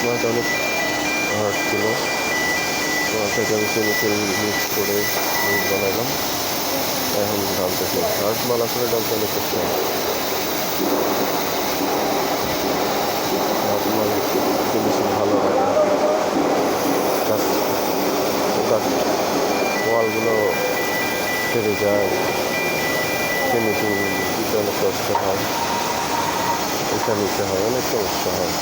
মাছ অনেক হার্ড ছিল। থেকে আমি কেমিক্যাল মিক্স করে বানাইলাম। এখন ডালতেছি হার্ড মাল আসলে ডালতে অনেক কষ্ট হয়। হার্ড মাল বেশি ভালো লাগে। ওয়ালগুলো ফেলে যায়, ফিনিশিং দিতে অনেক কষ্ট হয়, এটা নিতে হয়, অনেক সমস্যা হয়।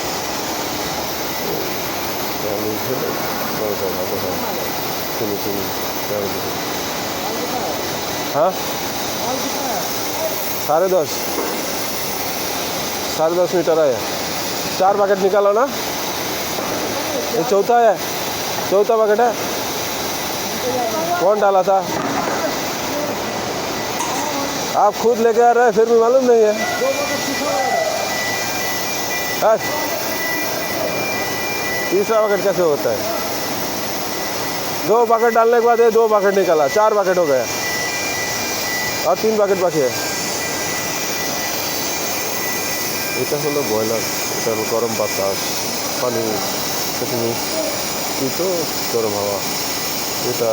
আমি ফেলে ওটা ভালো হয় ফিনিশিং। हाँ 10:30 मीटर है। 4 बकेट निकालो ना, ये चौथा है, चौथा बकेट है। कौन डाला था? आप खुद लेके आ रहे हैं फिर भी मालूम नहीं है। तीसरा बकेट कैसे होता है? 2 बकेट डालने के बाद ये 2 बकेट निकाला, 4 बकेट हो गया और 3 बकेट बाकी है। এটা হলো বয়লার, এটা হলো গরম বাতাস, পানি তো গরম হাওয়া, যেটা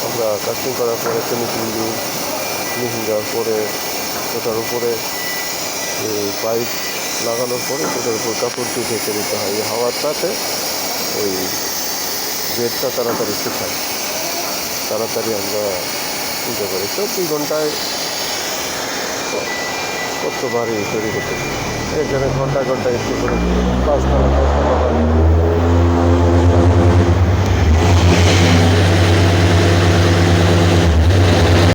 আমরা কাস্টিং করার পরে ফিনিশিং দিই। ফিনিশিং দেওয়ার পরে ওটার উপরে পাইপ লাগানোর পরে ওটার উপর কাপড় দিয়ে ঢেকে দিতে হয়। এই হাওয়াটাতে ওই বেডটা তাড়াতাড়ি শুকায়, তাড়াতাড়ি আমরা উঠে পারি। 24 ঘন্টায় কত বাড়ি তৈরি করতেছি। এখানে ঘন্টায় ঘন্টায় একটু করে 5 তলা হয়।